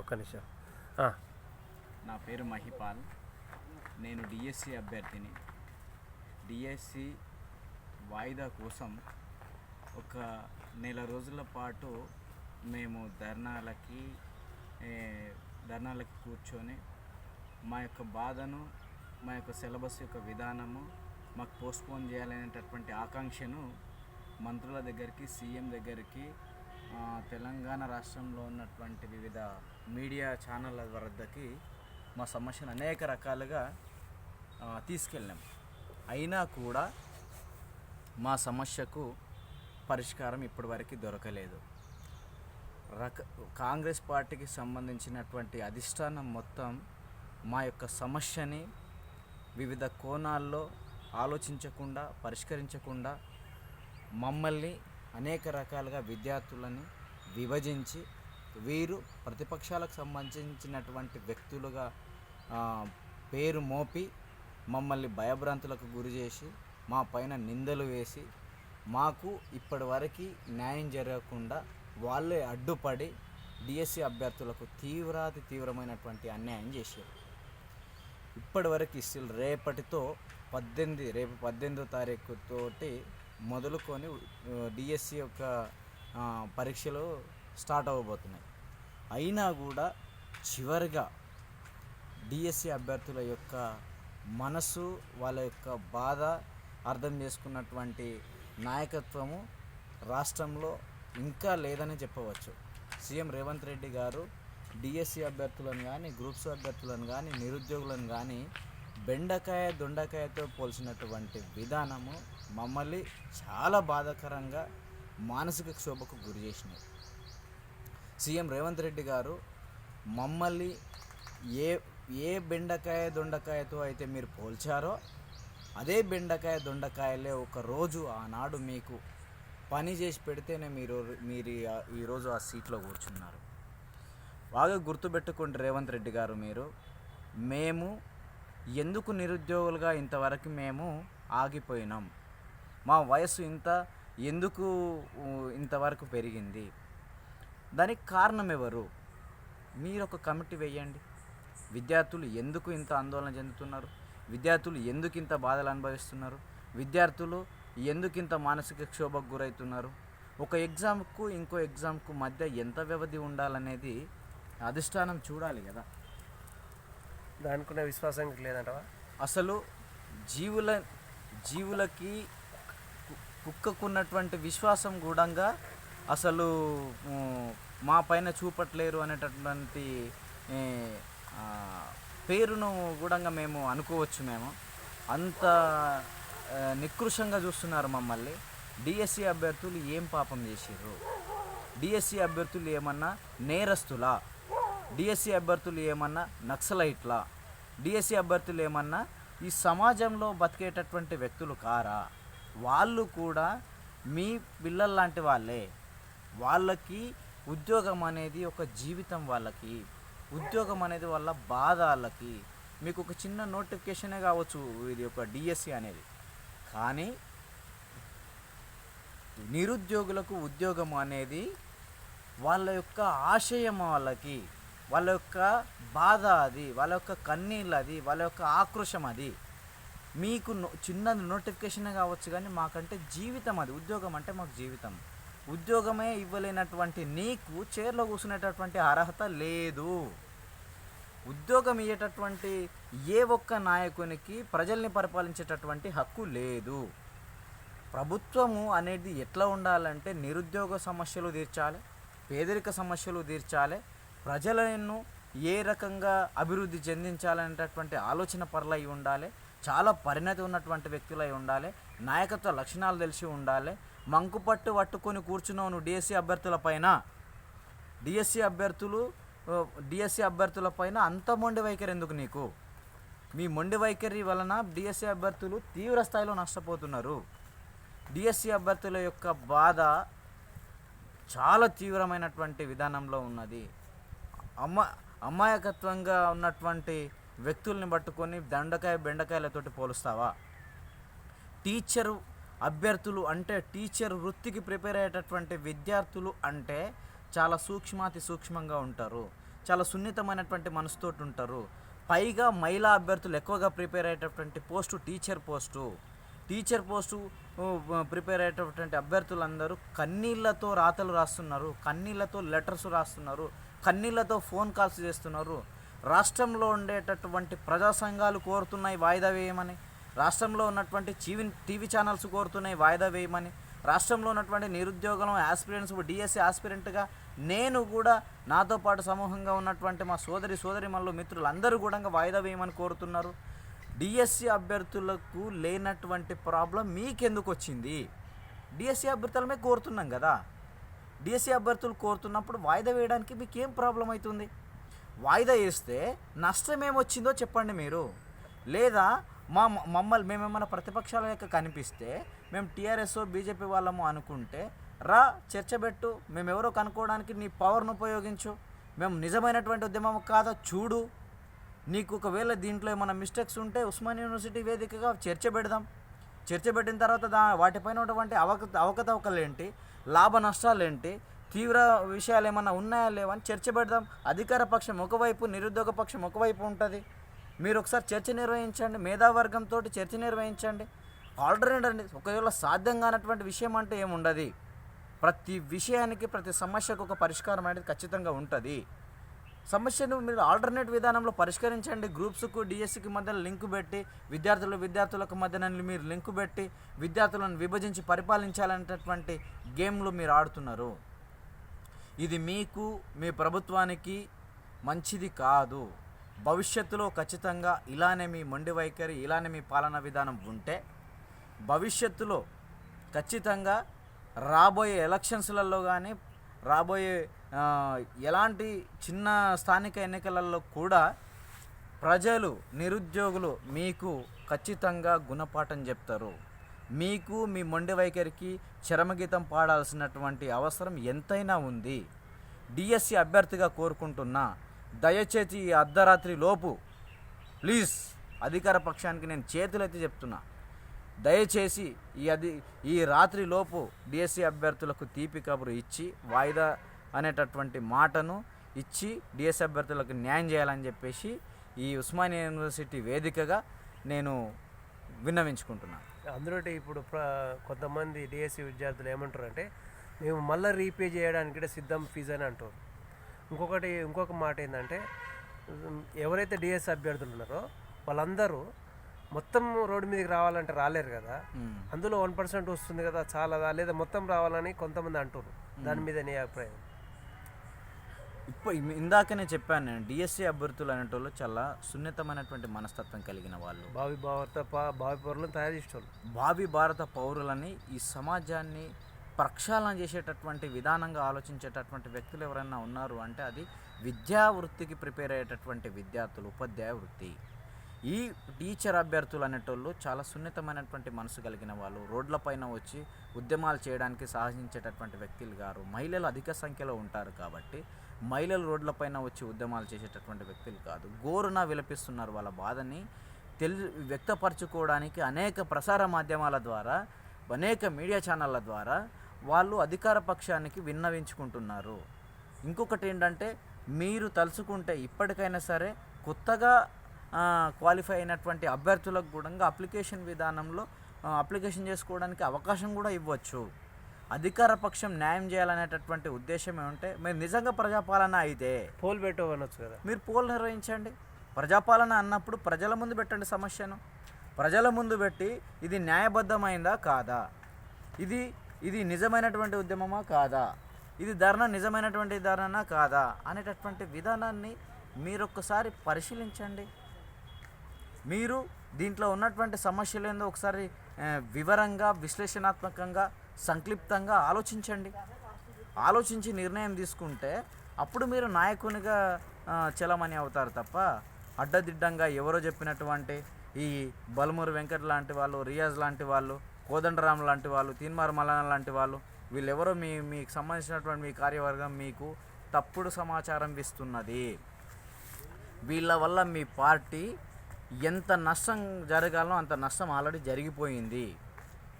ఒక్క నిమిషం. నా పేరు మహిపాల్. నేను డిఎస్సి అభ్యర్థిని. డిఎస్సి వాయిదా కోసం ఒక నెల రోజుల పాటు మేము ధర్నాలకి కూర్చొని మా యొక్క బాధను, మా యొక్క సిలబస్ యొక్క విధానము మాకు పోస్ట్పోన్ చేయాలనేటటువంటి ఆకాంక్షను మంత్రుల దగ్గరికి, సీఎం దగ్గరికి, తెలంగాణ రాష్ట్రంలో ఉన్నటువంటి వివిధ మీడియా ఛానళ్ళ వద్దకి మా సమస్యను అనేక రకాలుగా తీసుకెళ్ళాం. అయినా కూడా మా సమస్యకు పరిష్కారం ఇప్పటివరకు దొరకలేదు. కాంగ్రెస్ పార్టీకి సంబంధించినటువంటి అధిష్టానం మొత్తం మా యొక్క సమస్యని వివిధ కోణాల్లో ఆలోచించకుండా, పరిష్కరించకుండా మమ్మల్ని అనేక రకాలుగా విద్యార్థులని విభజించి వీరు ప్రతిపక్షాలకు సంబంధించినటువంటి వ్యక్తులుగా పేరు మోపి మమ్మల్ని భయభ్రాంతులకు గురి చేసి మా పైన నిందలు వేసి మాకు ఇప్పటివరకు న్యాయం జరగకుండా వాళ్ళే అడ్డుపడి డిఎస్సి అభ్యర్థులకు తీవ్రమైనటువంటి అన్యాయం చేశారు. ఇప్పటివరకు స్టిల్ రేపు 18వ తారీఖుతోటి మొదలుకొని డిఎస్సి యొక్క పరీక్షలు స్టార్ట్ అవ్వబోతున్నాయి. అయినా కూడా చివరిగా డిఎస్సి అభ్యర్థుల యొక్క మనసు, వాళ్ళ యొక్క బాధ అర్థం చేసుకున్నటువంటి నాయకత్వము రాష్ట్రంలో ఇంకా లేదని చెప్పవచ్చు. సీఎం రేవంత్ రెడ్డి గారు డిఎస్సి అభ్యర్థులను కానీ, గ్రూప్స్ అభ్యర్థులను కానీ, నిరుద్యోగులను కానీ దొండకాయతో పోల్చినటువంటి విధానము మమ్మల్ని చాలా బాధాకరంగా మానసిక క్షోభకు గురి చేసినాయి. సీఎం రేవంత్ రెడ్డి గారు మమ్మల్ని ఏ దొండకాయతో అయితే మీరు పోల్చారో అదే దొండకాయలే ఒకరోజు ఆనాడు మీకు పని చేసి పెడితేనే మీరు ఈరోజు ఆ సీట్లో కూర్చున్నారు. బాగా గుర్తుపెట్టుకోండి రేవంత్ రెడ్డి గారు, మేము ఎందుకు నిరుద్యోగులుగా ఇంతవరకు మేము ఆగిపోయినాం, మా వయసు ఎందుకు ఇంతవరకు పెరిగింది, దానికి కారణం ఎవరు? మీరు ఒక కమిటీ వేయండి. విద్యార్థులు ఎందుకు ఇంత ఆందోళన చెందుతున్నారు, విద్యార్థులు ఎందుకు ఇంత బాధలు అనుభవిస్తున్నారు, విద్యార్థులు ఎందుకు ఇంత మానసిక క్షోభకు గురవుతున్నారు, ఒక ఎగ్జామ్కు ఇంకో ఎగ్జామ్కు మధ్య ఎంత వ్యవధి ఉండాలనేది అధిష్టానం చూడాలి కదా. దానికున్న విశ్వాసం లేదంటవా? అసలు జీవులకి కుక్కకున్నటువంటి విశ్వాసం కూడా అసలు మా పైన చూపట్లేరు అనేటటువంటి పేరును కూడా మేము అనుకోవచ్చు. అంత నికృషంగా చూస్తున్నారు మమ్మల్ని. డిఎస్సి అభ్యర్థులు ఏం పాపం చేసిర్రు? డిఎస్సి అభ్యర్థులు ఏమన్నా నేరస్తులా? డిఎస్సి అభ్యర్థులు ఏమన్నా నక్సలైట్లా? డిఎస్సి అభ్యర్థులు ఏమన్నా ఈ సమాజంలో బతికేటటువంటి వ్యక్తులు కారా? వాళ్ళు కూడా మీ పిల్లల్లాంటి వాళ్ళే. వాళ్ళకి ఉద్యోగం అనేది ఒక జీవితం, వాళ్ళకి ఉద్యోగం అనేది వాళ్ళ బాధ. వాళ్ళకి మీకు ఒక చిన్న నోటిఫికేషనే కావచ్చు ఇది ఒక డిఎస్సి అనేది, కానీ నిరుద్యోగులకు ఉద్యోగం అనేది వాళ్ళ యొక్క ఆశయం, వాళ్ళ యొక్క బాధ అది, వాళ్ళ యొక్క కన్నీళ్ళు అది, వాళ్ళ యొక్క ఆక్రోశం అది. మీకు చిన్న నోటిఫికేషనే కావచ్చు, కానీ మాకంటే జీవితం అది. ఉద్యోగం అంటే మాకు జీవితం. ఉద్యోగమే ఇవ్వలేనటువంటి నీకు చైర్లో కూర్చునేటటువంటి అర్హత లేదు. ఉద్యోగం ఇయ్యేటటువంటి ఏ ఒక్క నాయకునికి ప్రజల్ని పరిపాలించేటటువంటి హక్కు లేదు. ప్రభుత్వము అనేది ఎట్లా ఉండాలంటే నిరుద్యోగ సమస్యలు తీర్చాలి, పేదరిక సమస్యలు తీర్చాలి, ప్రజలను ఏ రకంగా అభివృద్ధి చెందించాలనేటటువంటి ఆలోచన పరులై ఉండాలి, చాలా పరిణతి ఉన్నటువంటి వ్యక్తులై ఉండాలి, నాయకత్వ లక్షణాలు తెలిసి ఉండాలి. మంకుపట్టు పట్టుకొని కూర్చున్నావు నువ్వు డిఎస్సి అభ్యర్థుల పైన అంత మొండి వైఖరి ఎందుకు నీకు? మీ మొండి వైఖరి వలన డిఎస్సి అభ్యర్థులు తీవ్ర స్థాయిలో నష్టపోతున్నారు. డిఎస్సి అభ్యర్థుల యొక్క బాధ చాలా తీవ్రమైనటువంటి విధానంలో ఉన్నది. అమాయకత్వంగా ఉన్నటువంటి వ్యక్తుల్ని పట్టుకొని బెండకాయలతోటి పోలుస్తావా? టీచరు అభ్యర్థులు అంటే, టీచర్ వృత్తికి ప్రిపేర్ అయ్యేటటువంటి విద్యార్థులు అంటే చాలా సూక్ష్మంగా ఉంటారు. చాలా సున్నితమైనటువంటి మనసుతోటి ఉంటారు. పైగా మహిళా అభ్యర్థులు ఎక్కువగా ప్రిపేర్ అయ్యేటటువంటి పోస్టు టీచర్ పోస్టు ప్రిపేర్ అయ్యేటటువంటి అభ్యర్థులందరూ కన్నీళ్లతో రాతలు రాస్తున్నారు, కన్నీళ్లతో లెటర్స్ రాస్తున్నారు, కన్నీళ్లతో ఫోన్ కాల్స్ చేస్తున్నారు. రాష్ట్రంలో ఉండేటటువంటి ప్రజా సంఘాలు కోరుతున్నాయి వాయిదా వేయమని, రాష్ట్రంలో ఉన్నటువంటి టీవీ ఛానల్స్ కోరుతున్నాయి వాయిదా వేయమని, రాష్ట్రంలో ఉన్నటువంటి నిరుద్యోగులం ఆస్పిరెంట్స్ డిఎస్సి ఆస్పిరెంట్గా నేను కూడా నాతో పాటు సమూహంగా ఉన్నటువంటి మా సోదరిమణులు మిత్రులందరూ కూడా వాయిదా వేయమని కోరుతున్నారు. డిఎస్సి అభ్యర్థులకు లేనటువంటి ప్రాబ్లం మీకెందుకు వచ్చింది? డిఎస్సి అభ్యర్థులమే కోరుతున్నాం కదా. డిఎస్సి అభ్యర్థులు కోరుతున్నప్పుడు వాయిదా వేయడానికి మీకు ఏం ప్రాబ్లం అవుతుంది? వాయిదా వేస్తే నష్టం ఏమొచ్చిందో చెప్పండి మీరు. లేదా మేమేమైనా ప్రతిపక్షాల యొక్క కనిపిస్తే మేము టీఆర్ఎస్ బీజేపీ వాళ్ళము అనుకుంటే రా చర్చ పెట్టు, మేమెవరో కనుక్కోవడానికి నీ పవర్ను ఉపయోగించు, మేము నిజమైనటువంటి ఉద్యమం కాదా చూడు, నీకు ఒకవేళ దీంట్లో ఏమైనా మిస్టేక్స్ ఉంటే ఉస్మానియా యూనివర్సిటీ వేదికగా చర్చ పెడదాం. చర్చ పెట్టిన తర్వాత వాటిపైన ఉన్నటువంటి అవకతవకలేంటి, లాభ నష్టాలేంటి, తీవ్ర విషయాలు ఏమన్నా ఉన్నాయా లేవని చర్చ పెడదాం. అధికార పక్షం ఒకవైపు, నిరుద్యోగ పక్షం ఒకవైపు ఉంటుంది. మీరు ఒకసారి చర్చ నిర్వహించండి, మేధావర్గంతో చర్చ నిర్వహించండి. ఆల్టర్నేటివ్ ఒకవేళ సాధ్యం కానటువంటి విషయం అంటే ఏముండదు. ప్రతి విషయానికి, ప్రతి సమస్యకు ఒక పరిష్కారం అనేది ఖచ్చితంగా ఉంటుంది. సమస్యను మీరు ఆల్టర్నేట్ విధానంలో పరిష్కరించండి. గ్రూప్స్కు డిఎస్సికి మధ్య లింకు పెట్టి, విద్యార్థులకు మధ్యన మీరు లింకు పెట్టి విద్యార్థులను విభజించి పరిపాలించాలనేటటువంటి గేమ్లు మీరు ఆడుతున్నారు. ఇది మీకు, మీ ప్రభుత్వానికి మంచిది కాదు. భవిష్యత్తులో ఖచ్చితంగా ఇలానే మీ మొండి వైఖరి, ఇలానే మీ పాలనా విధానం ఉంటే భవిష్యత్తులో ఖచ్చితంగా రాబోయే ఎలక్షన్స్లలో కానీ, రాబోయే ఎలాంటి చిన్న స్థానిక ఎన్నికలలో కూడా ప్రజలు, నిరుద్యోగులు మీకు ఖచ్చితంగా గుణపాఠం చెప్తారు. మీకు మీ మొండి వైఖరికి చరమగీతం పాడాల్సినటువంటి అవసరం ఎంతైనా ఉంది. డిఎస్సి అభ్యర్థిగా కోరుకుంటున్నా, దయచేసి ఈ అర్ధరాత్రి లోపు ప్లీజ్ అధికార పక్షానికి నేను చేతులెత్తి చెప్తున్నా, దయచేసి ఈ రాత్రి లోపు డిఎస్సి అభ్యర్థులకు తీపి కబురు ఇచ్చి వాయిదా అనేటటువంటి మాటను ఇచ్చి డిఎస్సి అభ్యర్థులకు న్యాయం చేయాలని చెప్పేసి ఈ ఉస్మానియా యూనివర్సిటీ వేదికగా నేను విన్నవించుకుంటున్నాను. అందులో ఇప్పుడు కొంతమంది డిఎస్సి విద్యార్థులు ఏమంటారు అంటే, మేము మళ్ళీ రీపే చేయడానికి సిద్ధం ఫీజు అని అంటారు. ఇంకొక మాట ఏంటంటే, ఎవరైతే డిఎస్సి అభ్యర్థులు ఉన్నారో వాళ్ళందరూ మొత్తం రోడ్డు మీదకి రావాలంటే రాలేరు కదా. అందులో 1% వస్తుంది కదా చాలా, లేదా మొత్తం రావాలని కొంతమంది అంటారు. దాని మీద నీ అభిప్రాయం? ఇందాకనే చెప్పాను నేను, డిఎస్సి అభ్యర్థులు అనేటోళ్ళు చాలా సున్నితమైనటువంటి మనస్తత్వం కలిగిన వాళ్ళు, భావి పౌరులను తయారు చేసేవాళ్ళు, భావి భారత పౌరులని, ఈ సమాజాన్ని ప్రక్షాళన చేసేటటువంటి విధానంగా ఆలోచించేటటువంటి వ్యక్తులు ఎవరైనా ఉన్నారు అంటే అది విద్యా వృత్తికి ప్రిపేర్ అయ్యేటటువంటి విద్యార్థులు, ఉపాధ్యాయ వృత్తి. ఈ టీచర్ అభ్యర్థులు అనేటోళ్ళు చాలా సున్నితమైనటువంటి మనసు కలిగిన వాళ్ళు, రోడ్లపైన వచ్చి ఉద్యమాలు చేయడానికి సాహసించేటటువంటి వ్యక్తులు గారు. మహిళలు అధిక సంఖ్యలో ఉంటారు కాబట్టి మహిళలు రోడ్లపైన వచ్చి ఉద్యమాలు చేసేటటువంటి వ్యక్తులు కాదు. గోరున విలపిస్తున్నారు. వాళ్ళ బాధని వ్యక్తపరచుకోవడానికి అనేక ప్రసార మాధ్యమాల ద్వారా, అనేక మీడియా ఛానళ్ళ ద్వారా వాళ్ళు అధికార పక్షానికి విన్నవించుకుంటున్నారు. ఇంకొకటి ఏంటంటే, మీరు తలుచుకుంటే ఇప్పటికైనా సరే కొత్తగా క్వాలిఫై అయినటువంటి అభ్యర్థులకు కూడా అప్లికేషన్ విధానంలో అప్లికేషన్ చేసుకోవడానికి అవకాశం కూడా ఇవ్వచ్చు. అధికార పక్షం న్యాయం చేయాలనేటటువంటి ఉద్దేశం ఏమంటే, మీరు నిజంగా ప్రజాపాలన అయితే పోల్ పెట్టవచ్చు కదా, మీరు పోల్ నిర్వహించండి. ప్రజాపాలన అన్నప్పుడు ప్రజల ముందు పెట్టండి సమస్యను. ప్రజల ముందు పెట్టి ఇది న్యాయబద్ధమైందా కాదా, ఇది నిజమైనటువంటి ఉద్యమమా కాదా, ఇది ధర్నా నిజమైనటువంటి ధర్నా కాదా అనేటటువంటి విధానాన్ని మీరొక్కసారి పరిశీలించండి. మీరు దీంట్లో ఉన్నటువంటి సమస్యలు ఏందో ఒకసారి వివరంగా, విశ్లేషణాత్మకంగా, సంక్లిప్తంగా ఆలోచించి నిర్ణయం తీసుకుంటే అప్పుడు మీరు నాయకునిగా చలమని అవుతారు తప్ప అడ్డదిడ్డంగా ఎవరో చెప్పినటువంటి ఈ బలమూరి వెంకట్ లాంటి వాళ్ళు, రియాజ్ లాంటి వాళ్ళు, కోదండరామ్ లాంటి వాళ్ళు, తీన్మార్ మల్లన్న లాంటి వాళ్ళు, వీళ్ళెవరో మీకు సంబంధించినటువంటి మీ కార్యవర్గం మీకు తప్పుడు సమాచారం ఇస్తున్నది. వీళ్ళ వల్ల మీ పార్టీ ఎంత నష్టం జరగాలో అంత నష్టం ఆల్రెడీ జరిగిపోయింది.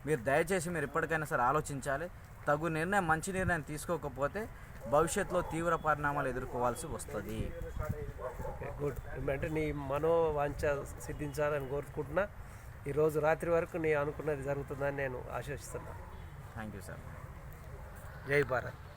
మీరు దయచేసి ఇప్పటికైనా సరే ఆలోచించాలి. తగు నిర్ణయం, మంచి నిర్ణయం తీసుకోకపోతే భవిష్యత్తులో తీవ్ర పరిణామాలు ఎదుర్కోవాల్సి వస్తుంది. గుడ్. అంటే నీ మనోవాంఛ సిద్ధించాలని కోరుకుంటున్నా. ఈరోజు రాత్రి వరకు నీ అనుకున్నది జరుగుతుందని నేను ఆశిస్తున్నాను. Thank you sir. జై భారత్.